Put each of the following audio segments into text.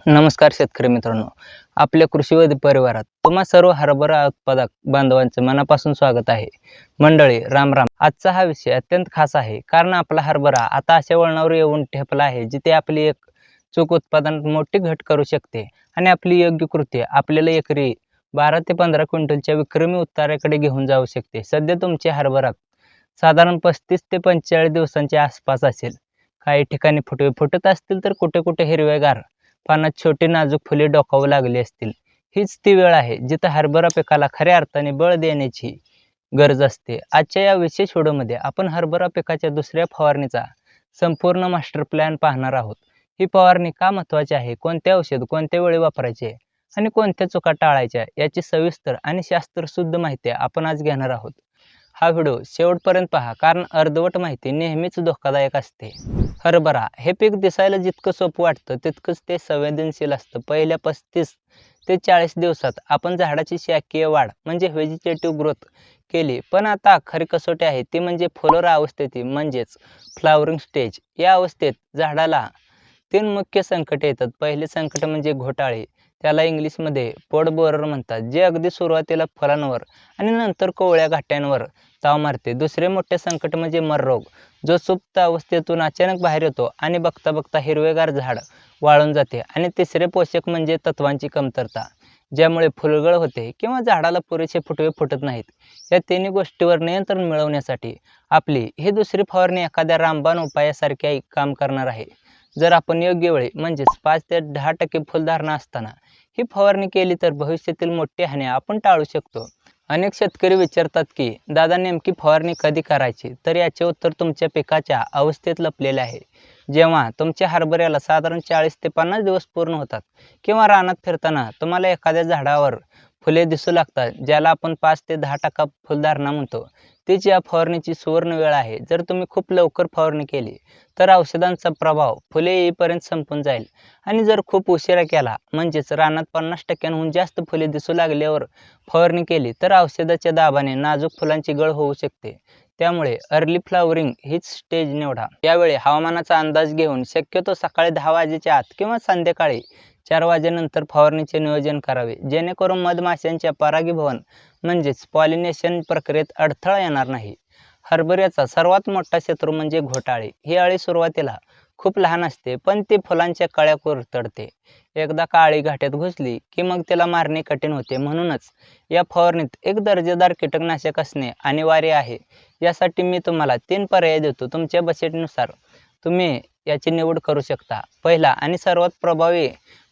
नमस्कार शेतकरी मित्रांनो. आपल्या कृषी व परिवारात तुम्हा सर्व हरभरा उत्पादक बांधवांचे मनापासून स्वागत आहे. मंडळी राम राम. आजचा हा विषय अत्यंत खास आहे, कारण आपला हरभरा आता अशा वळणावर येऊन ठेपला आहे जिथे आपली एक चूक उत्पादनात मोठी घट करू शकते आणि आपली योग्य कृती आपल्याला एकरी 12 ते 15 क्विंटलच्या विक्रमी उत्पादनाकडे घेऊन जाऊ शकते. सध्या तुमचे हरभरा साधारण 35 ते 45 दिवसांच्या आसपास असेल. काही ठिकाणी फुटवे फुटत असतील तर कुठे कुठे हिरवेगार पानात छोटी नाजूक फुले डोकावू लागली असतील. हीच ती वेळ आहे जिथं हरभरा पिकाला खऱ्या अर्थाने बळ देण्याची गरज असते. आजच्या या विशेष व्हिडिओमध्ये आपण हरभरा पिकाच्या दुसऱ्या फवारणीचा संपूर्ण मास्टर प्लॅन पाहणार आहोत. ही फवारणी का महत्त्वाची आहे, कोणते औषध कोणत्या वेळी वापरायचे आणि कोणत्या चुका टाळायच्या याची सविस्तर आणि शास्त्रशुद्ध माहिती आपण आज घेणार आहोत. हा व्हिडिओ शेवटपर्यंत पहा, कारण अर्धवट माहिती नेहमीच धोकादायक असते. हरभरा हे पीक दिसायला जितकं सोपं वाटतं तितकंच ते संवेदनशील असतं. पहिल्या 35 ते 40 दिवसात आपण झाडाची शाकीय वाढ म्हणजे व्हेजिटेटिव्ह ग्रोथ केली, पण आता खरी कसोटी आहे ती म्हणजे फुलोरा अवस्थेची म्हणजेच फ्लावरिंग स्टेज. या अवस्थेत झाडाला 3 मुख्य संकटे येतात. पहिले संकट म्हणजे घोटाळे, त्याला इंग्लिशमध्ये पोड बोरर म्हणतात, जे अगदी सुरुवातीला फुलांवर आणि नंतर कोवळ्या घाट्यांवर ताव मारते. दुसरे मोठे संकट म्हणजे मर रोग, जो सुप्त अवस्थेतून अचानक बाहेर येतो आणि बघता बघता हिरवेगार झाड वाळून जाते. आणि तिसरे पोषक म्हणजे तत्वांची कमतरता, ज्यामुळे फुलगळ होते किंवा झाडाला पुरेसे फुटवे फुटत नाहीत. या तिन्ही गोष्टीवर नियंत्रण मिळवण्यासाठी आपली ही दुसरी फवारणी एखाद्या रामबाण उपायासारखी काम करणार आहे. जर आपण योग्य वेळी म्हणजेच 5 ते 10% फुलधारणा असताना ही फवारणी केली तर भविष्यातील मोठी हानी आपण टाळू शकतो. अनेक शेतकरी विचारतात की दादा, नेमकी फवारणी कधी करायची? तर याचे उत्तर तुमच्या पिकाच्या अवस्थेत लपलेले आहे. जेव्हा तुमच्या हरभऱ्याला साधारण 40 ते 50 दिवस पूर्ण होतात किंवा रानात फिरताना तुम्हाला एखाद्या झाडावर फुले दिसू लागतात, ज्याला आपण 5 ते 10% फुलधारणा म्हणतो, तीच या फवारणीची सुवर्ण वेळ आहे. जर तुम्ही खूप लवकर फवारणी केली तर औषधांचा प्रभाव फुले येईपर्यंत संपून जाईल, आणि जर खूप उशिरा केला म्हणजेच रानात 50%हून जास्त फुले दिसू लागल्यावर फवारणी केली तर औषधाच्या दाबाने नाजूक फुलांची गळ होऊ शकते. त्यामुळे अर्ली फ्लावरिंग हीच स्टेज निवडा. यावेळी हवामानाचा अंदाज घेऊन शक्यतो सकाळी 10 वाजेच्या आत किंवा संध्याकाळी 4 वाजेनंतर फवारणीचे नियोजन करावे, जेणेकरून मधमाशांच्या परागीभवन म्हणजेच पॉलिनेशन प्रक्रियेत अडथळा येणार नाही. हरभऱ्याचा सर्वात मोठा शत्रू म्हणजे घोटाळे. ही अळी सुरुवातीला खूप लहान असते, पण ती फुलांच्या कळ्या कुरतडते. एकदा का अळी घाट्यात घुसली की मग तिला मारणे कठीण होते. म्हणूनच या फवारणीत एक दर्जेदार कीटकनाशक असणे अनिवार्य आहे. यासाठी मी तुम्हाला 3 पर्याय देतो. तुमच्या बजेटनुसार तुम्ही याची निवड करू शकता. पहिला आणि सर्वात प्रभावी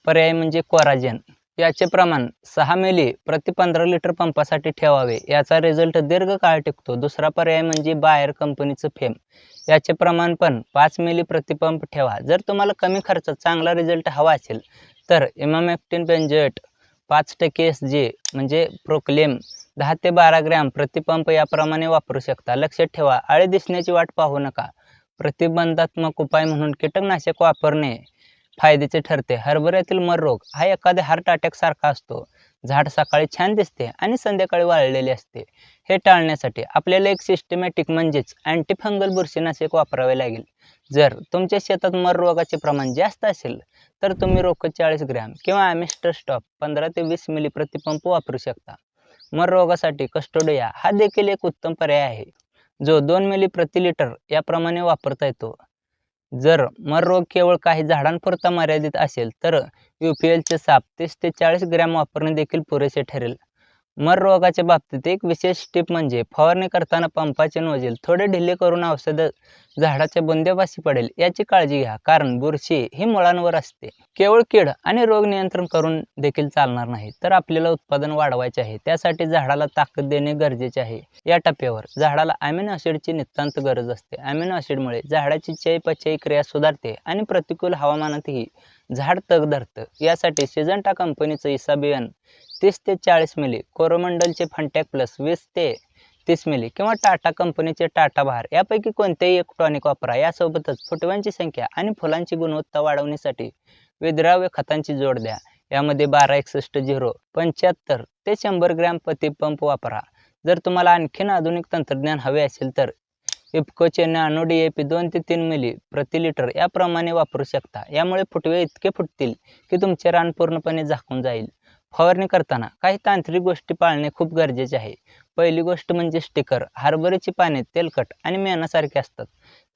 पर्याय म्हणजे कोराजेन. याचे प्रमाण 6 मिली प्रति 15 लिटर पंपासाठी ठेवावे. याचा रिझल्ट दीर्घकाळ टिकतो. दुसरा पर्याय म्हणजे बायर कंपनीचं फेम. याचे प्रमाण पण 5 मिली प्रति पंप ठेवा. जर तुम्हाला कमी खर्चात चांगला रिझल्ट हवा असेल तर इमामॅक्टिन बेंझोएट 5% SG म्हणजे प्रोक्लेम 10 ते 12 ग्रॅम प्रति पंप याप्रमाणे वापरू शकता. लक्षात ठेवा, अळी दिसण्याची वाट पाहू नका. प्रतिबंधात्मक उपाय म्हणून कीटकनाशक वापरणे फायद्याचे ठरते. हरभऱ्यातील मर रोग हा एखाद्या हार्ट अटॅक सारखा असतो. झाड सकाळी छान दिसते आणि संध्याकाळी वाळलेले असते. हे टाळण्यासाठी आपल्याला एक सिस्टमॅटिक म्हणजेच अँटीफंगल बुरशीनाशक वापरावे लागेल. जर तुमच्या शेतात मर रोगाचे प्रमाण जास्त असेल तर तुम्ही रोकड 40 ग्रॅम किंवा ॲमिस्टर स्टॉप 15 ते 20 मिली प्रति पंप वापरू शकता. मर रोगासाठी कस्टोडिया हा देखील एक उत्तम पर्याय आहे, जो 2 मिली प्रति लिटर याप्रमाणे वापरता येतो. जर मर रोग केवळ काही झाडांपुरता मर्यादित असेल तर UPLचे साप 30 ते 40 ग्रॅम वापरणे देखील पुरेसे ठरेल. मर रोगाच्या बाबतीत एक विशेष टिप म्हणजे फवारणी करताना पंपाचे नोझल थोडे ढिले करून औषध झाडाच्या बुंद्यापाशी पडेल याची काळजी घ्या, कारण बुरशी ही मुळांवर असते. केवळ कीड आणि रोग नियंत्रण करून देखील चालणार नाही, तर आपल्याला उत्पादन वाढवायचे आहे. त्यासाठी झाडाला ताकद देणे गरजेचे आहे. या टप्प्यावर झाडाला अमिनो ॲसिडची नितांत गरज असते. अमिनो ॲसिडमुळे झाडाची चयापचय क्रिया सुधारते आणि प्रतिकूल हवामानातही झाड तग धरतं. यासाठी सिजंटा कंपनीचं इसाबियन 30 ते 40 मिली, कोरोमंडलचे फंटॅक प्लस 20 ते 30 मिली किंवा टाटा कंपनीचे टाटा बहार यापैकी कोणतेही एक टॉनिक वापरा. यासोबतच फुटव्यांची संख्या आणि फुलांची गुणवत्ता वाढवण्यासाठी विद्राव्य खतांची जोड द्या. यामध्ये 12-61-0 75 ते 100 ग्रॅम प्रति पंप वापरा. जर तुम्हाला आणखीन आधुनिक तंत्रज्ञान हवे असेल तर इफकोचे नॅनो DAP 2 ते 3 मिली प्रति लिटर याप्रमाणे वापरू शकता. यामुळे फुटवे इतके फुटतील की तुमचे रान पूर्णपणे झाकून जाईल. फवारणी करताना काही तांत्रिक गोष्टी पाळणे खूप गरजेचे आहे. पहिली गोष्ट म्हणजे स्टिकर. हरभऱ्याची पाने तेलकट आणि मेणासारखी असतात,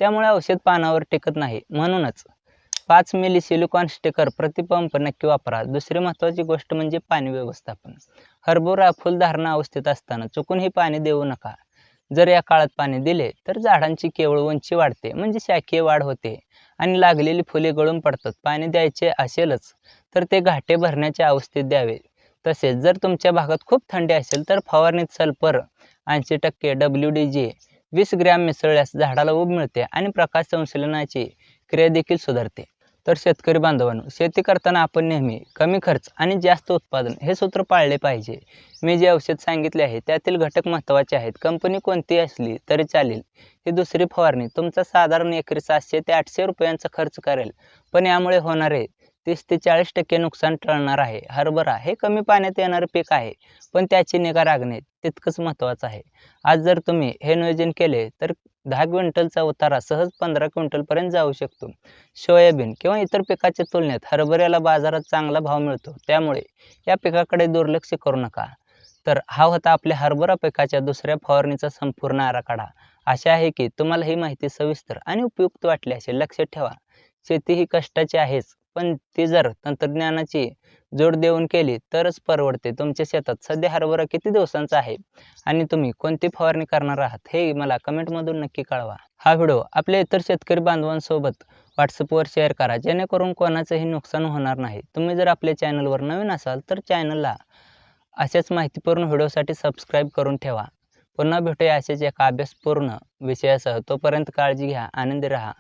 त्यामुळे औषध पानावर टिकत नाही. म्हणूनच 5 मिली सिलिकॉन स्टिकर प्रति पंप नक्की वापरा. दुसरी महत्त्वाची गोष्ट म्हणजे पाणी व्यवस्थापन. हरभरा फुलधारणा अवस्थेत असताना चुकूनही पाणी देऊ नका. जर या काळात पाणी दिले तर झाडांची केवळ उंची वाढते, म्हणजे शाखीय वाढ होते आणि लागलेली फुले गळून पडतात. पाणी द्यायचे असेलच तर ते घाटे भरण्याच्या अवस्थेत द्यावे. तसेच जर तुमच्या भागात खूप थंडी असेल तर फवारणीत सल्फर 80% WDG 20 ग्रॅम मिसळल्यास झाडाला ऊब मिळते आणि प्रकाश संश्लेषणाची क्रिया देखील सुधारते. तर शेतकरी बांधवांनो, शेती करताना आपण नेहमी कमी खर्च आणि जास्त उत्पादन हे सूत्र पाळले पाहिजे. मी जे औषध सांगितले आहे त्यातील घटक महत्त्वाचे आहेत. कंपनी कोणतीही असली तरी चालेल. ही दुसरी फवारणी तुमचा साधारण एकरी 700 ते 800 रुपयांचा खर्च करेल, पण यामुळे होणारे 30 ते 40% नुकसान टळणार आहे. हरभरा हे कमी पाण्यात येणारे पीक आहे, पण त्याची निगा राखणे तितकंच महत्त्वाचं आहे. आज जर तुम्ही हे नियोजन केले तर 10 क्विंटलचा उतारा सहज 15 क्विंटलपर्यंत जाऊ शकतो. सोयाबीन किंवा इतर पिकाच्या तुलनेत हरभऱ्याला बाजारात चांगला भाव मिळतो, त्यामुळे या पिकाकडे दुर्लक्ष करू नका. तर हा होता आपल्या हरभरा पिकाच्या दुसऱ्या फवारणीचा संपूर्ण आराखडा. आशा आहे की तुम्हाला ही माहिती सविस्तर आणि उपयुक्त वाटली असेल. लक्षात ठेवा, शेती ही कष्टाची आहेच, पण ती जर तंत्रज्ञानाची जोड देऊन केली तरच परवडते. तुमच्या शेतात सध्या हरभरा किती दिवसांचा आहे आणि तुम्ही कोणती फवारणी करणार आहात हे मला कमेंटमधून नक्की कळवा. हा व्हिडिओ आपल्या इतर शेतकरी बांधवांसोबत व्हॉट्सअपवर शेअर करा, जेणेकरून कोणाचंही नुकसान होणार नाही. तुम्ही जर आपल्या चॅनलवर नवीन असाल तर चॅनलला अशाच माहितीपूर्ण व्हिडिओसाठी सबस्क्राईब करून ठेवा. पुन्हा भेटूया अशाच एका अभ्यासपूर्ण विषयासह. तोपर्यंत काळजी घ्या, आनंदी राहा.